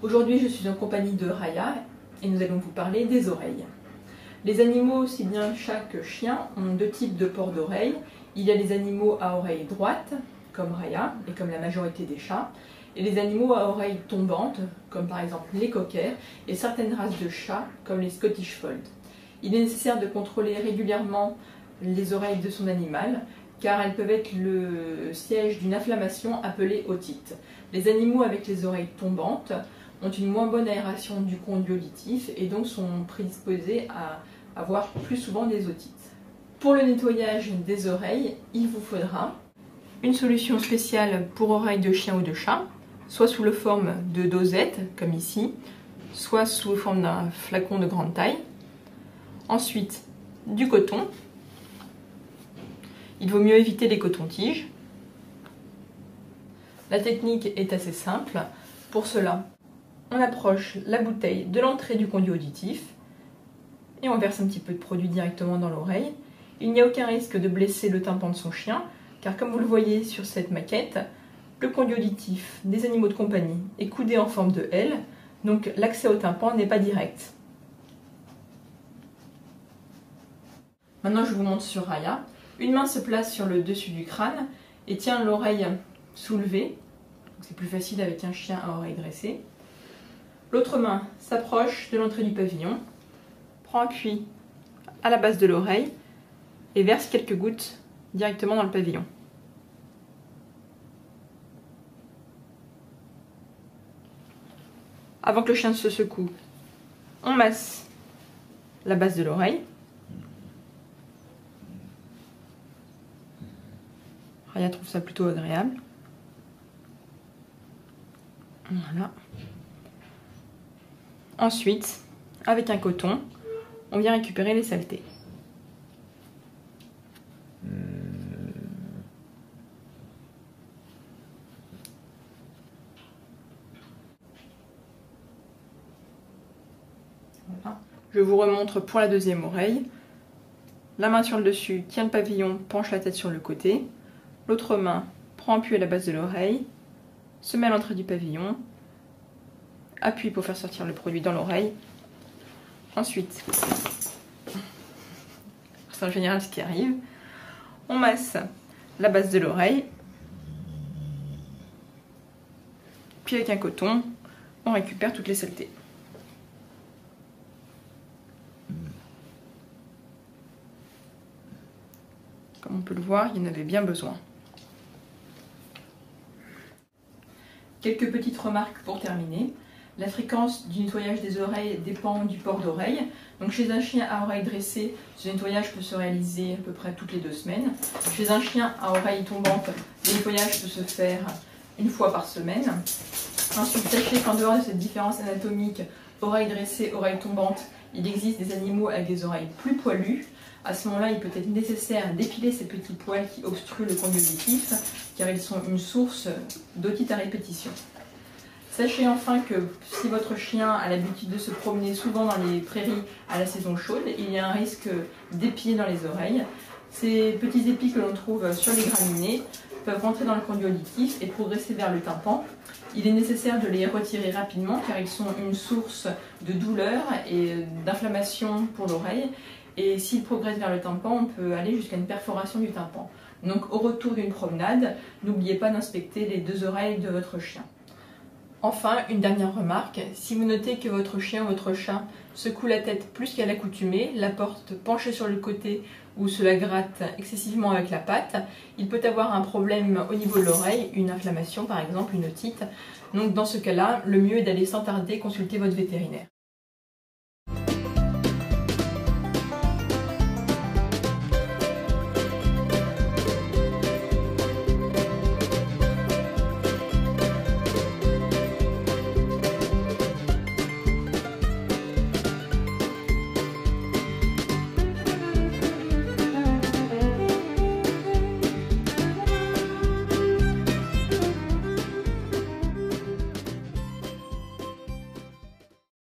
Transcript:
Aujourd'hui, je suis en compagnie de Raya et nous allons vous parler des oreilles. Les animaux, aussi bien chat que chien, ont deux types de pores d'oreilles. Il y a les animaux à oreille droite, comme Raya et comme la majorité des chats, et les animaux à oreille tombante, comme par exemple les cockers et certaines races de chats, comme les Scottish Fold. Il est nécessaire de contrôler régulièrement les oreilles de son animal, car elles peuvent être le siège d'une inflammation appelée otite. Les animaux avec les oreilles tombantes ont une moins bonne aération du conduit auditif et donc sont prédisposés à avoir plus souvent des otites. Pour le nettoyage des oreilles, il vous faudra une solution spéciale pour oreilles de chien ou de chat, soit sous la forme de dosettes, comme ici, soit sous la forme d'un flacon de grande taille. Ensuite, du coton. Il vaut mieux éviter les cotons-tiges. La technique est assez simple. Pour cela, on approche la bouteille de l'entrée du conduit auditif et on verse un petit peu de produit directement dans l'oreille. Il n'y a aucun risque de blesser le tympan de son chien, car comme vous le voyez sur cette maquette, le conduit auditif des animaux de compagnie est coudé en forme de L, donc l'accès au tympan n'est pas direct. Maintenant, je vous montre sur Raya. Une main se place sur le dessus du crâne et tient l'oreille soulevée. C'est plus facile avec un chien à oreille dressée. L'autre main s'approche de l'entrée du pavillon, prend appui à la base de l'oreille et verse quelques gouttes directement dans le pavillon. Avant que le chien se secoue, on masse la base de l'oreille. Raya trouve ça plutôt agréable. Voilà. Ensuite, avec un coton, on vient récupérer les saletés. Voilà. Je vous remontre pour la deuxième oreille. La main sur le dessus tient le pavillon, penche la tête sur le côté. L'autre main prend appui à la base de l'oreille, se met à l'entrée du pavillon, appuie pour faire sortir le produit dans l'oreille. Ensuite, c'est en général ce qui arrive, on masse la base de l'oreille, puis avec un coton, on récupère toutes les saletés. Comme on peut le voir, il y en avait bien besoin. Quelques petites remarques pour terminer. La fréquence du nettoyage des oreilles dépend du port d'oreille. Donc chez un chien à oreille dressée, ce nettoyage peut se réaliser à peu près toutes les 2 semaines. Chez un chien à oreille tombante, le nettoyage peut se faire une fois par semaine. Ensuite, sachez qu'en dehors de cette différence anatomique, oreille dressée, oreille tombante, il existe des animaux avec des oreilles plus poilues. À ce moment-là, il peut être nécessaire d'épiler ces petits poils qui obstruent le conduit auditif, car ils sont une source d'otite à répétition. Sachez enfin que si votre chien a l'habitude de se promener souvent dans les prairies à la saison chaude, il y a un risque d'épis dans les oreilles. Ces petits épis que l'on trouve sur les graminées peuvent rentrer dans le conduit auditif et progresser vers le tympan. Il est nécessaire de les retirer rapidement car ils sont une source de douleur et d'inflammation pour l'oreille. Et s'il progresse vers le tympan, on peut aller jusqu'à une perforation du tympan. Donc au retour d'une promenade, n'oubliez pas d'inspecter les 2 oreilles de votre chien. Enfin, une dernière remarque, si vous notez que votre chien ou votre chat secoue la tête plus qu'à l'accoutumée, la porte penchée sur le côté ou se la gratte excessivement avec la patte, il peut avoir un problème au niveau de l'oreille, une inflammation par exemple, une otite. Donc dans ce cas-là, le mieux est d'aller sans tarder consulter votre vétérinaire.